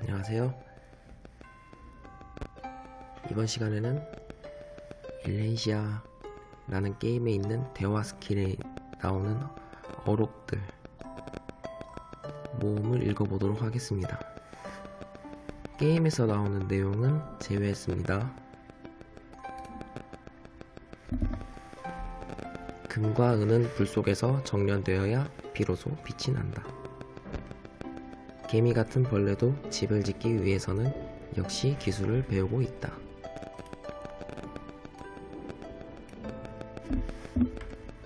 안녕하세요. 이번 시간에는 일레시아라는 게임에 있는 대화 스킬에 나오는 어록들 모음을 읽어보도록 하겠습니다. 게임에서 나오는 내용은 제외했습니다. 금과 은은 불 속에서 정련되어야 비로소 빛이 난다. 개미 같은 벌레도 집을 짓기 위해서는 역시 기술을 배우고 있다.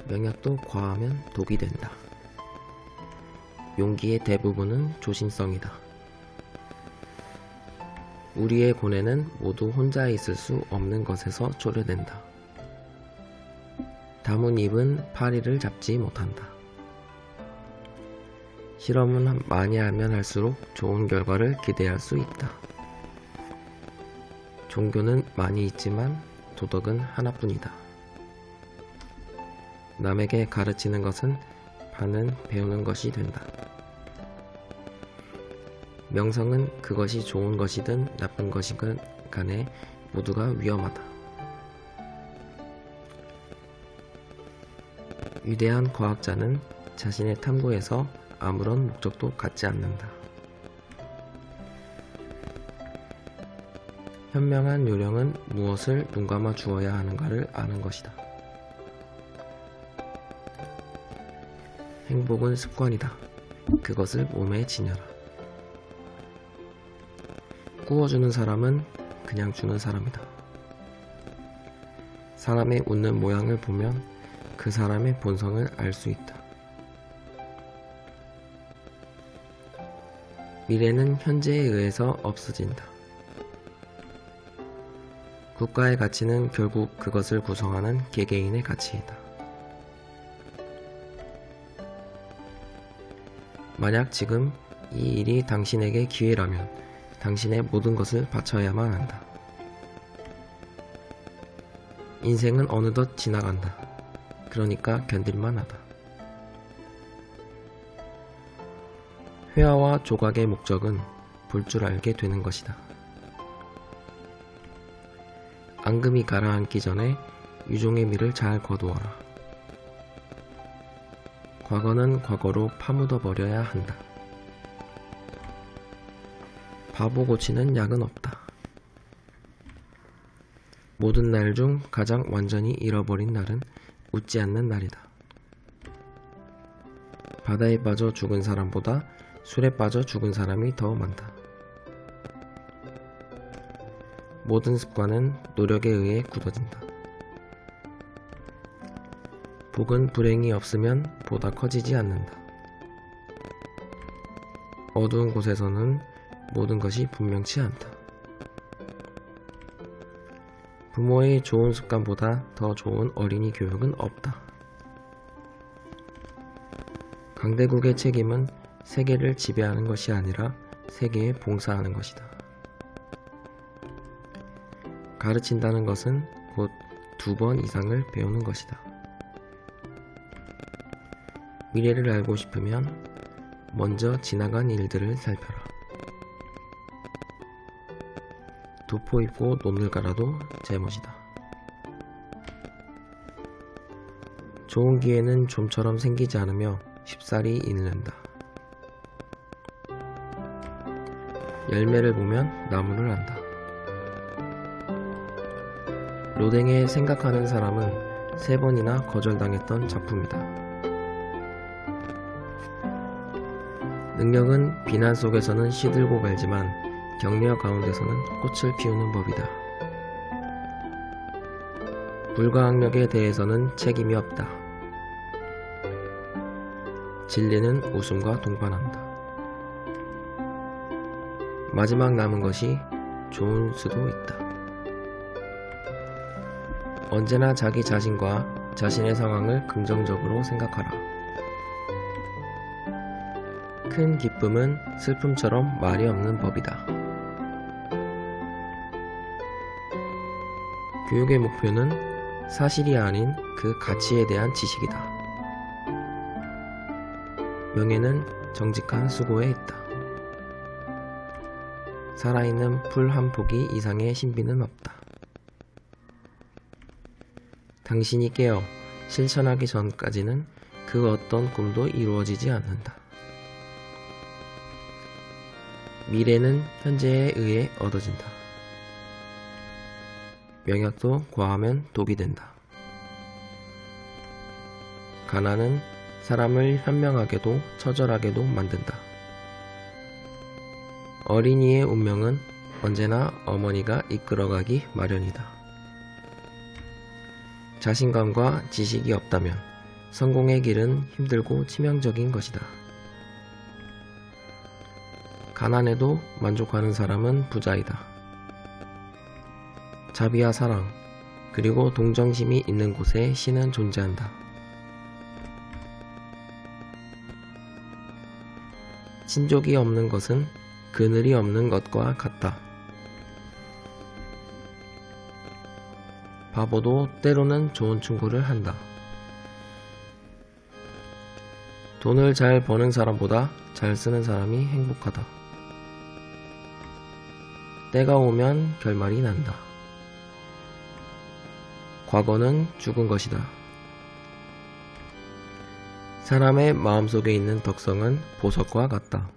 명약도 과하면 독이 된다. 용기의 대부분은 조심성이다. 우리의 고뇌는 모두 혼자 있을 수 없는 것에서 초래된다. 다문 입은 파리를 잡지 못한다. 실험은 많이 하면 할수록 좋은 결과를 기대할 수 있다. 종교는 많이 있지만 도덕은 하나뿐이다. 남에게 가르치는 것은 반은 배우는 것이 된다. 명성은 그것이 좋은 것이든 나쁜 것이든 간에 모두가 위험하다. 위대한 과학자는 자신의 탐구에서 아무런 목적도 갖지 않는다. 현명한 요령은 무엇을 눈감아 주어야 하는가를 아는 것이다. 행복은 습관이다. 그것을 몸에 지녀라. 구워주는 사람은 그냥 주는 사람이다. 사람의 웃는 모양을 보면 그 사람의 본성을 알 수 있다. 미래는 현재에 의해서 없어진다. 국가의 가치는 결국 그것을 구성하는 개개인의 가치이다. 만약 지금 이 일이 당신에게 기회라면 당신의 모든 것을 바쳐야만 한다. 인생은 어느덧 지나간다. 그러니까 견딜만 하다. 회화와 조각의 목적은 볼 줄 알게 되는 것이다. 앙금이 가라앉기 전에 유종의 미를 잘 거두어라. 과거는 과거로 파묻어 버려야 한다. 바보 고치는 약은 없다. 모든 날 중 가장 완전히 잃어버린 날은 웃지 않는 날이다. 바다에 빠져 죽은 사람보다 술에 빠져 죽은 사람이 더 많다. 모든 습관은 노력에 의해 굳어진다. 복은 불행이 없으면 보다 커지지 않는다. 어두운 곳에서는 모든 것이 분명치 않다. 부모의 좋은 습관보다 더 좋은 어린이 교육은 없다. 강대국의 책임은 세계를 지배하는 것이 아니라 세계에 봉사하는 것이다. 가르친다는 것은 곧 2번 이상을 배우는 것이다. 미래를 알고 싶으면 먼저 지나간 일들을 살펴라. 도포 입고 놈을 갈아도 잘못이다. 좋은 기회는 좀처럼 생기지 않으며 쉽사리 잃는다. 열매를 보면 나무를 안다. 로댕에 생각하는 사람은 3번이나 거절당했던 작품이다. 능력은 비난 속에서는 시들고 갈지만 격려 가운데서는 꽃을 피우는 법이다. 불가항력에 대해서는 책임이 없다. 진리는 웃음과 동반한다. 마지막 남은 것이 좋을 수도 있다. 언제나 자기 자신과 자신의 상황을 긍정적으로 생각하라. 큰 기쁨은 슬픔처럼 말이 없는 법이다. 교육의 목표는 사실이 아닌 그 가치에 대한 지식이다. 명예는 정직한 수고에 있다. 살아있는 풀 한 포기 이상의 신비는 없다. 당신이 깨어 실천하기 전까지는 그 어떤 꿈도 이루어지지 않는다. 미래는 현재에 의해 얻어진다. 명약도 과하면 독이 된다. 가난은 사람을 현명하게도 처절하게도 만든다. 어린이의 운명은 언제나 어머니가 이끌어가기 마련이다. 자신감과 지식이 없다면 성공의 길은 힘들고 치명적인 것이다. 가난해도 만족하는 사람은 부자이다. 자비와 사랑, 그리고 동정심이 있는 곳에 신은 존재한다. 친족이 없는 것은 그늘이 없는 것과 같다. 바보도 때로는 좋은 충고를 한다. 돈을 잘 버는 사람보다 잘 쓰는 사람이 행복하다. 때가 오면 결말이 난다. 과거는 죽은 것이다. 사람의 마음속에 있는 덕성은 보석과 같다.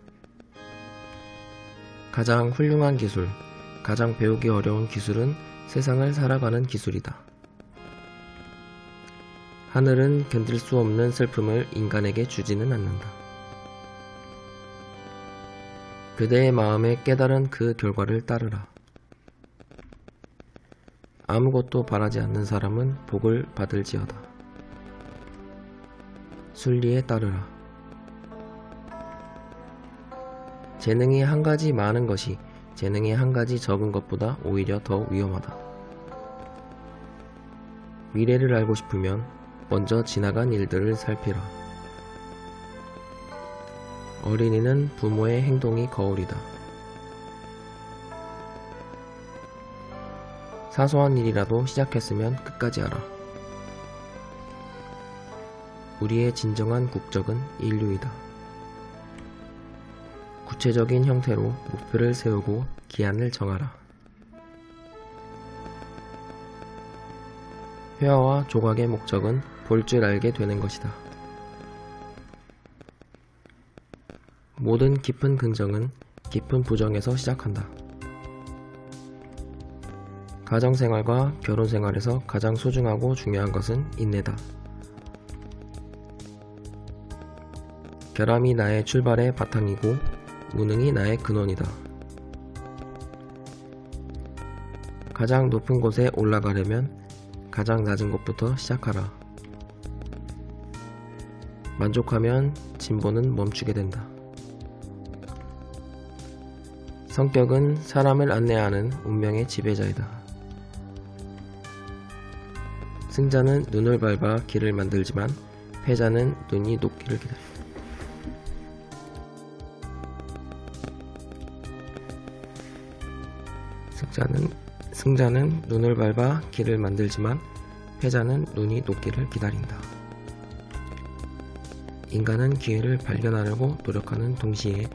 가장 훌륭한 기술, 가장 배우기 어려운 기술은 세상을 살아가는 기술이다. 하늘은 견딜 수 없는 슬픔을 인간에게 주지는 않는다. 그대의 마음에 깨달은 그 결과를 따르라. 아무것도 바라지 않는 사람은 복을 받을지어다. 순리에 따르라. 재능이 한 가지 많은 것이 재능이 한 가지 적은 것보다 오히려 더 위험하다. 미래를 알고 싶으면 먼저 지나간 일들을 살피라. 어린이는 부모의 행동이 거울이다. 사소한 일이라도 시작했으면 끝까지 하라. 우리의 진정한 국적은 인류이다. 구체적인 형태로 목표를 세우고 기한을 정하라. 회화와 조각의 목적은 볼 줄 알게 되는 것이다. 모든 깊은 긍정은 깊은 부정에서 시작한다. 가정생활과 결혼생활에서 가장 소중하고 중요한 것은 인내다. 결함이 나의 출발의 바탕이고 무능이 나의 근원이다. 가장 높은 곳에 올라가려면 가장 낮은 곳부터 시작하라. 만족하면 진보는 멈추게 된다. 성격은 사람을 안내하는 운명의 지배자이다. 승자는 눈을 밟아 길을 만들지만 패자는 눈이 녹기를 기다린다. 승자는 눈을 밟아 길을 만들지만 패자는 눈이 녹기를 기다린다. 인간은 기회를 발견하려고 노력하는 동시에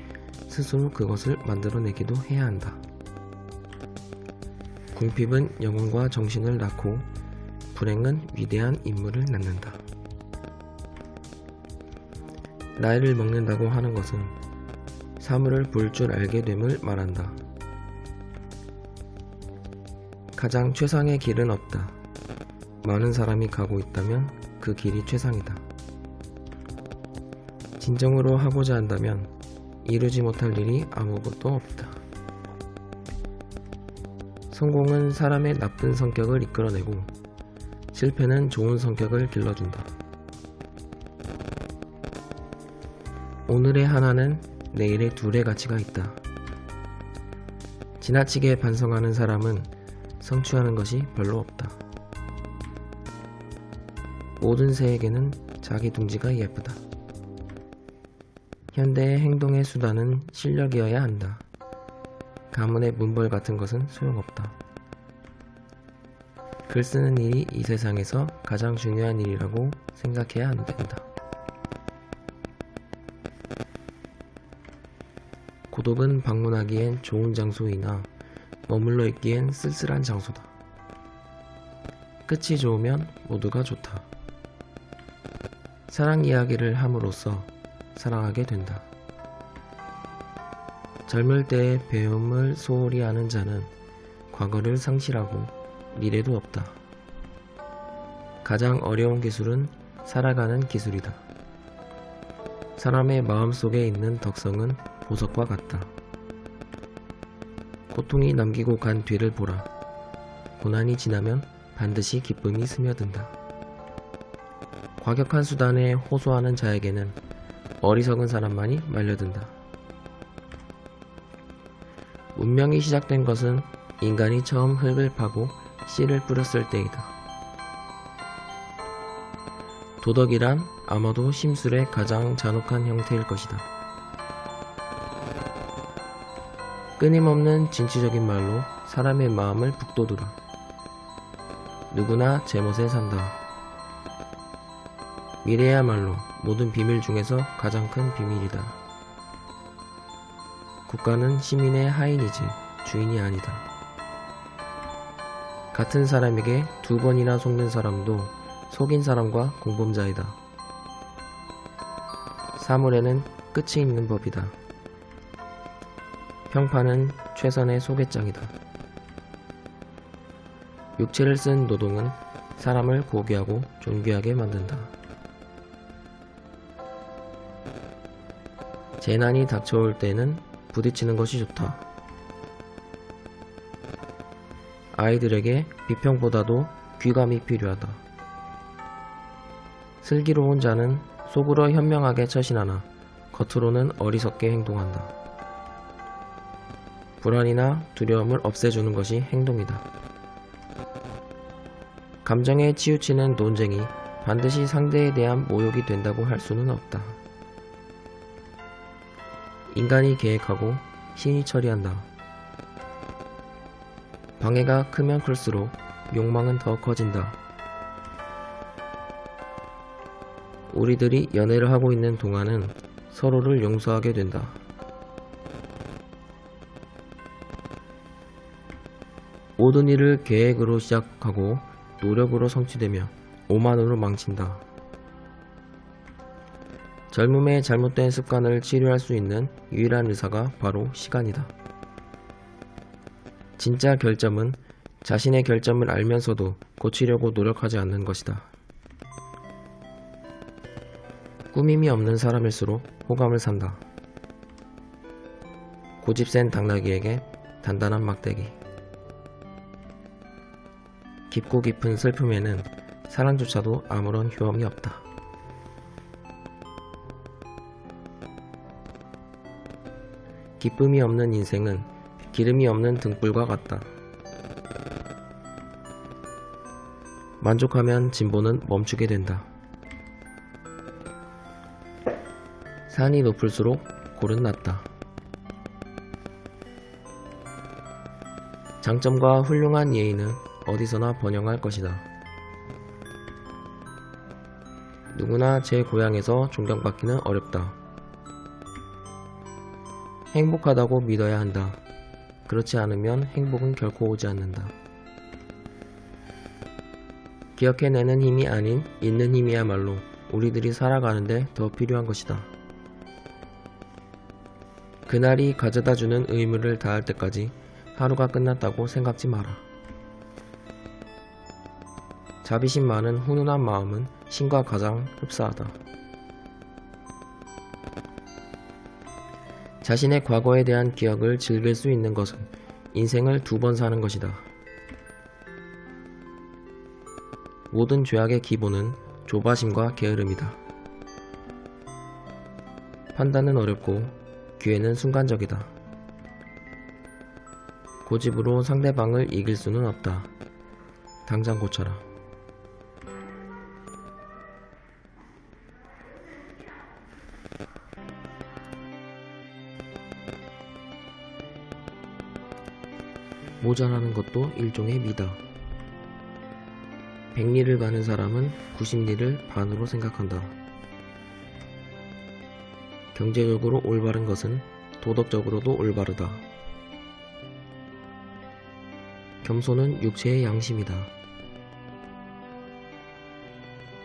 스스로 그것을 만들어내기도 해야 한다. 궁핍은 영혼과 정신을 낳고 불행은 위대한 인물을 낳는다. 나이를 먹는다고 하는 것은 사물을 볼 줄 알게 됨을 말한다. 가장 최상의 길은 없다. 많은 사람이 가고 있다면 그 길이 최상이다. 진정으로 하고자 한다면 이루지 못할 일이 아무것도 없다. 성공은 사람의 나쁜 성격을 이끌어내고 실패는 좋은 성격을 길러준다. 오늘의 하나는 내일의 둘의 가치가 있다. 지나치게 반성하는 사람은 성취하는 것이 별로 없다. 모든 새에게는 자기 둥지가 예쁘다. 현대의 행동의 수단은 실력이어야 한다. 가문의 문벌 같은 것은 소용없다. 글 쓰는 일이 이 세상에서 가장 중요한 일이라고 생각해야 안 된다. 고독은 방문하기엔 좋은 장소이나 머물러 있기엔 쓸쓸한 장소다. 끝이 좋으면 모두가 좋다. 사랑 이야기를 함으로써 사랑하게 된다. 젊을 때의 배움을 소홀히 하는 자는 과거를 상실하고 미래도 없다. 가장 어려운 기술은 살아가는 기술이다. 사람의 마음속에 있는 덕성은 보석과 같다. 고통이 남기고 간 뒤를 보라. 고난이 지나면 반드시 기쁨이 스며든다. 과격한 수단에 호소하는 자에게는 어리석은 사람만이 말려든다. 문명이 시작된 것은 인간이 처음 흙을 파고 씨를 뿌렸을 때이다. 도덕이란 아마도 심술의 가장 잔혹한 형태일 것이다. 끊임없는 진취적인 말로 사람의 마음을 북돋우라. 누구나 제멋에 산다. 미래야말로 모든 비밀 중에서 가장 큰 비밀이다. 국가는 시민의 하인이지 주인이 아니다. 같은 사람에게 2번이나 속는 사람도 속인 사람과 공범자이다. 사물에는 끝이 있는 법이다. 평판은 최선의 소개장이다. 육체를 쓴 노동은 사람을 고귀하고 존귀하게 만든다. 재난이 닥쳐올 때는 부딪히는 것이 좋다. 아이들에게 비평보다도 귀감이 필요하다. 슬기로운 자는 속으로 현명하게 처신하나 겉으로는 어리석게 행동한다. 불안이나 두려움을 없애주는 것이 행동이다. 감정에 치우치는 논쟁이 반드시 상대에 대한 모욕이 된다고 할 수는 없다. 인간이 계획하고 신이 처리한다. 방해가 크면 클수록 욕망은 더 커진다. 우리들이 연애를 하고 있는 동안은 서로를 용서하게 된다. 모든 일을 계획으로 시작하고 노력으로 성취되며 오만으로 망친다. 젊음의 잘못된 습관을 치료할 수 있는 유일한 의사가 바로 시간이다. 진짜 결점은 자신의 결점을 알면서도 고치려고 노력하지 않는 것이다. 꾸밈이 없는 사람일수록 호감을 산다. 고집센 당나귀에게 단단한 막대기. 깊고 깊은 슬픔에는 사랑조차도 아무런 효험이 없다. 기쁨이 없는 인생은 기름이 없는 등불과 같다. 만족하면 진보는 멈추게 된다. 산이 높을수록 골은 낮다. 장점과 훌륭한 예의는 어디서나 번영할 것이다. 누구나 제 고향에서 존경받기는 어렵다. 행복하다고 믿어야 한다. 그렇지 않으면 행복은 결코 오지 않는다. 기억해내는 힘이 아닌 있는 힘이야말로 우리들이 살아가는데 더 필요한 것이다. 그날이 가져다주는 의무를 다할 때까지 하루가 끝났다고 생각지 마라. 자비심 많은 훈훈한 마음은 신과 가장 흡사하다. 자신의 과거에 대한 기억을 즐길 수 있는 것은 인생을 2번 사는 것이다. 모든 죄악의 기본은 조바심과 게으름이다. 판단은 어렵고 기회는 순간적이다. 고집으로 상대방을 이길 수는 없다. 당장 고쳐라. 모자라는 것도 일종의 미다. 100리를 가는 사람은 90리를 반으로 생각한다. 경제적으로 올바른 것은 도덕적으로도 올바르다. 겸손은 육체의 양심이다.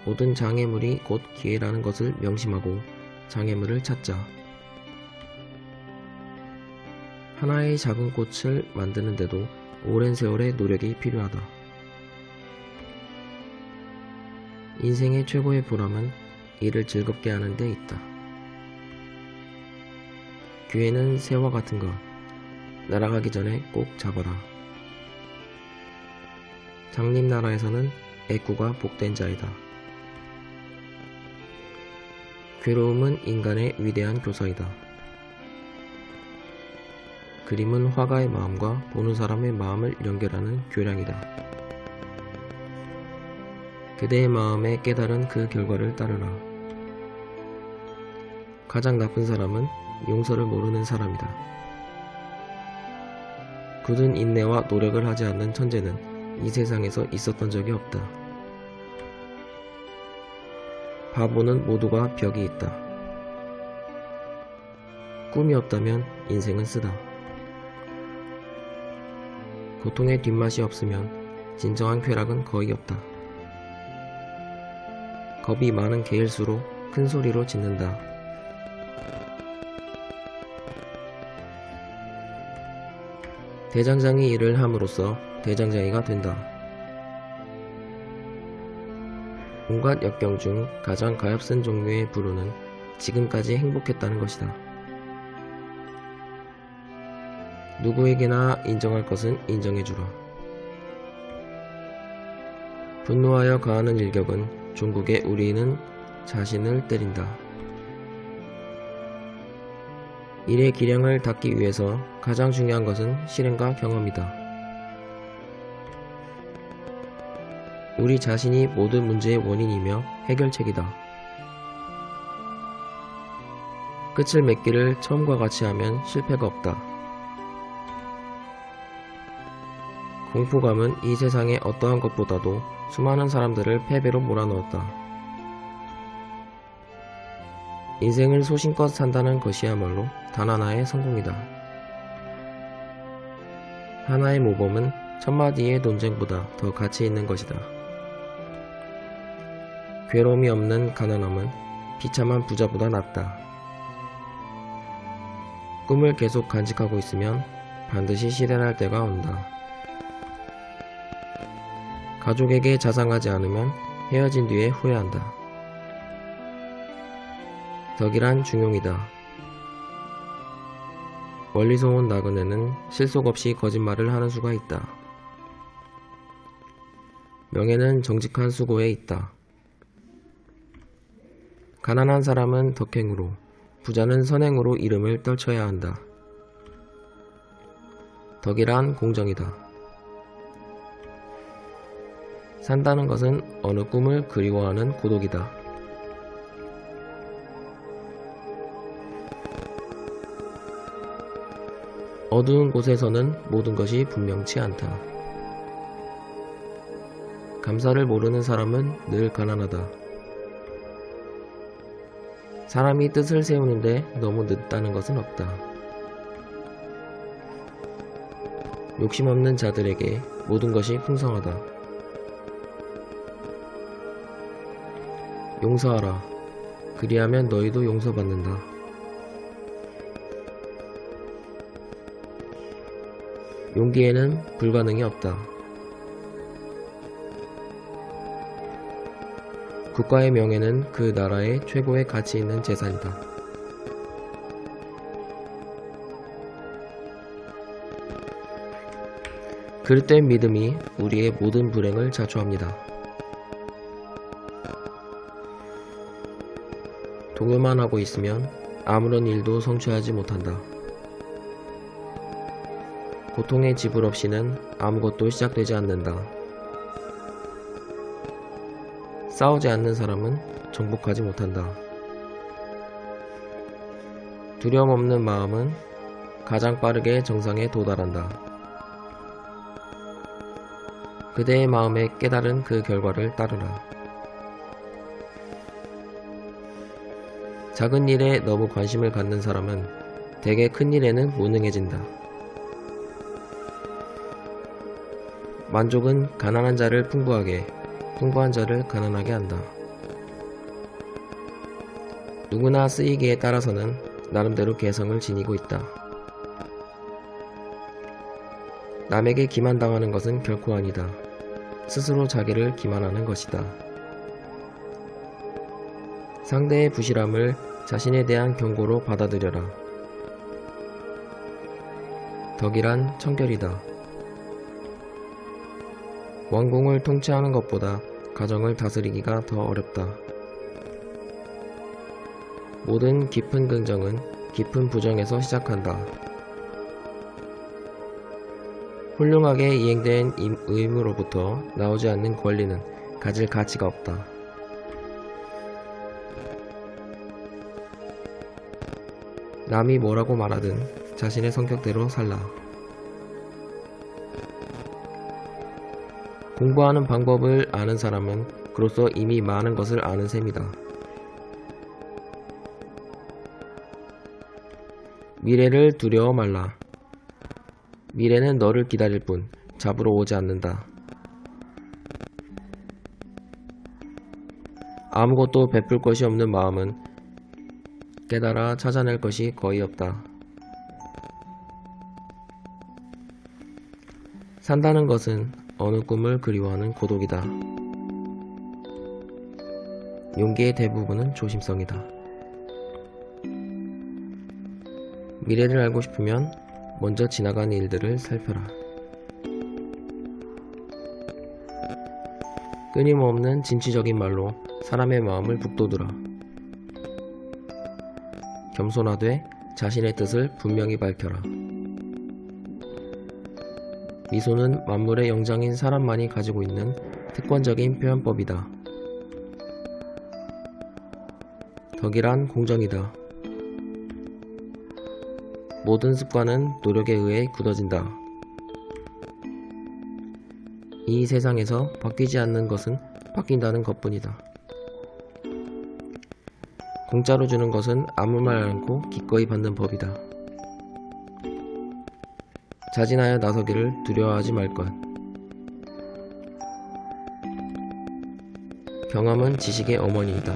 모든 장애물이 곧 기회라는 것을 명심하고 장애물을 찾자. 하나의 작은 꽃을 만드는데도 오랜 세월의 노력이 필요하다. 인생의 최고의 보람은 일을 즐겁게 하는 데 있다. 기회는 새와 같은 것. 날아가기 전에 꼭 잡아라. 장님나라에서는 애꾸가 복된 자이다. 괴로움은 인간의 위대한 교사이다. 그림은 화가의 마음과 보는 사람의 마음을 연결하는 교량이다. 그대의 마음에 깨달은 그 결과를 따르라. 가장 나쁜 사람은 용서를 모르는 사람이다. 굳은 인내와 노력을 하지 않는 천재는 이 세상에서 있었던 적이 없다. 바보는 모두가 벽이 있다. 꿈이 없다면 인생은 쓰다. 고통의 뒷맛이 없으면 진정한 쾌락은 거의 없다. 겁이 많은 개일수록 큰 소리로 짖는다. 대장장이 일을 함으로써 대장장이가 된다. 온갖 역경 중 가장 가엾은 종류의 불운은 지금까지 행복했다는 것이다. 누구에게나 인정할 것은 인정해주라. 분노하여 가하는 일격은 종국의 우리는 자신을 때린다. 일의 기량을 닦기 위해서 가장 중요한 것은 실행과 경험이다. 우리 자신이 모든 문제의 원인이며 해결책이다. 끝을 맺기를 처음과 같이 하면 실패가 없다. 공포감은 이 세상의 어떠한 것보다도 수많은 사람들을 패배로 몰아넣었다. 인생을 소신껏 산다는 것이야말로 단 하나의 성공이다. 하나의 모범은 천마디의 논쟁보다 더 가치 있는 것이다. 괴로움이 없는 가난함은 비참한 부자보다 낫다. 꿈을 계속 간직하고 있으면 반드시 실현할 때가 온다. 가족에게 자상하지 않으면 헤어진 뒤에 후회한다. 덕이란 중용이다. 멀리서 온 나그네는 실속 없이 거짓말을 하는 수가 있다. 명예는 정직한 수고에 있다. 가난한 사람은 덕행으로, 부자는 선행으로 이름을 떨쳐야 한다. 덕이란 공정이다. 산다는 것은 어느 꿈을 그리워하는 고독이다. 어두운 곳에서는 모든 것이 분명치 않다. 감사를 모르는 사람은 늘 가난하다. 사람이 뜻을 세우는데 너무 늦다는 것은 없다. 욕심 없는 자들에게 모든 것이 풍성하다. 용서하라. 그리하면 너희도 용서받는다. 용기에는 불가능이 없다. 국가의 명예는 그 나라의 최고의 가치 있는 재산이다. 그릇된 믿음이 우리의 모든 불행을 자초합니다. 동요만 하고 있으면 아무런 일도 성취하지 못한다. 고통의 지불 없이는 아무것도 시작되지 않는다. 싸우지 않는 사람은 정복하지 못한다. 두려움 없는 마음은 가장 빠르게 정상에 도달한다. 그대의 마음에 깨달은 그 결과를 따르라. 작은 일에 너무 관심을 갖는 사람은 대개 큰 일에는 무능해진다. 만족은 가난한 자를 풍부하게, 풍부한 자를 가난하게 한다. 누구나 쓰이기에 따라서는 나름대로 개성을 지니고 있다. 남에게 기만당하는 것은 결코 아니다. 스스로 자기를 기만하는 것이다. 상대의 부실함을 자신에 대한 경고로 받아들여라. 덕이란 청결이다. 왕궁을 통치하는 것보다 가정을 다스리기가 더 어렵다. 모든 깊은 긍정은 깊은 부정에서 시작한다. 훌륭하게 이행된 의무로부터 나오지 않는 권리는 가질 가치가 없다. 남이 뭐라고 말하든 자신의 성격대로 살라. 공부하는 방법을 아는 사람은 그로써 이미 많은 것을 아는 셈이다. 미래를 두려워 말라. 미래는 너를 기다릴 뿐 잡으러 오지 않는다. 아무것도 베풀 것이 없는 마음은 깨달아 찾아낼 것이 거의 없다. 산다는 것은 어느 꿈을 그리워하는 고독이다. 용기의 대부분은 조심성이다. 미래를 알고 싶으면 먼저 지나간 일들을 살펴라. 끊임없는 진취적인 말로 사람의 마음을 북돋우라. 겸손하되 자신의 뜻을 분명히 밝혀라. 미소는 만물의 영장인 사람만이 가지고 있는 특권적인 표현법이다. 덕이란 공정이다. 모든 습관은 노력에 의해 굳어진다. 이 세상에서 바뀌지 않는 것은 바뀐다는 것뿐이다. 공짜로 주는 것은 아무 말 않고 기꺼이 받는 법이다. 자진하여 나서기를 두려워하지 말 것. 경험은 지식의 어머니이다.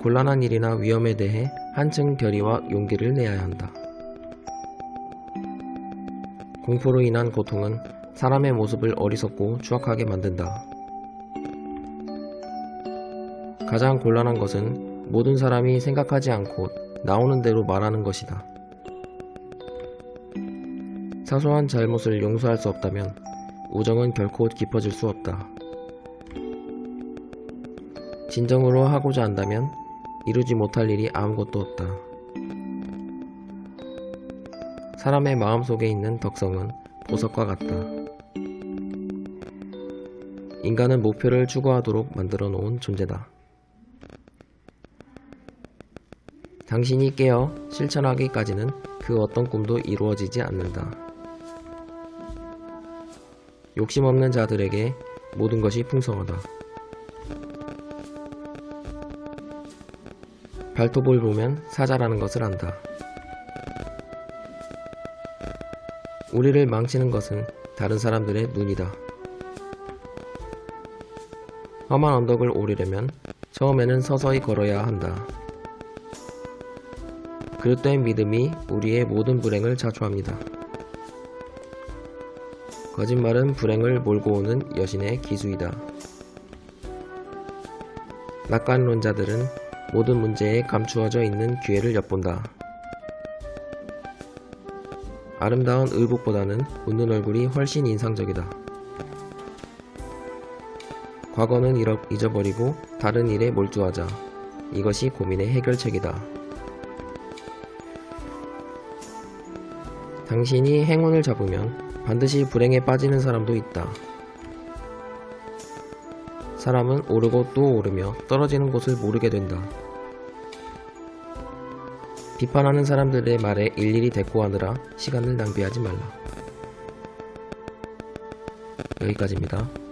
곤란한 일이나 위험에 대해 한층 결의와 용기를 내야 한다. 공포로 인한 고통은 사람의 모습을 어리석고 추악하게 만든다. 가장 곤란한 것은 모든 사람이 생각하지 않고 나오는 대로 말하는 것이다. 사소한 잘못을 용서할 수 없다면 우정은 결코 깊어질 수 없다. 진정으로 하고자 한다면 이루지 못할 일이 아무것도 없다. 사람의 마음속에 있는 덕성은 보석과 같다. 인간은 목표를 추구하도록 만들어 놓은 존재다. 당신이 깨어 실천하기까지는 그 어떤 꿈도 이루어지지 않는다. 욕심 없는 자들에게 모든 것이 풍성하다. 발톱을 보면 사자라는 것을 안다. 우리를 망치는 것은 다른 사람들의 눈이다. 험한 언덕을 오르려면 처음에는 서서히 걸어야 한다. 그릇된 믿음이 우리의 모든 불행을 자초합니다. 거짓말은 불행을 몰고 오는 여신의 기수이다. 낙관론자들은 모든 문제에 감추어져 있는 기회를 엿본다. 아름다운 의복보다는 웃는 얼굴이 훨씬 인상적이다. 과거는 잊어버리고 다른 일에 몰두하자. 이것이 고민의 해결책이다. 당신이 행운을 잡으면 반드시 불행에 빠지는 사람도 있다. 사람은 오르고 또 오르며 떨어지는 곳을 모르게 된다. 비판하는 사람들의 말에 일일이 대꾸하느라 시간을 낭비하지 말라. 여기까지입니다.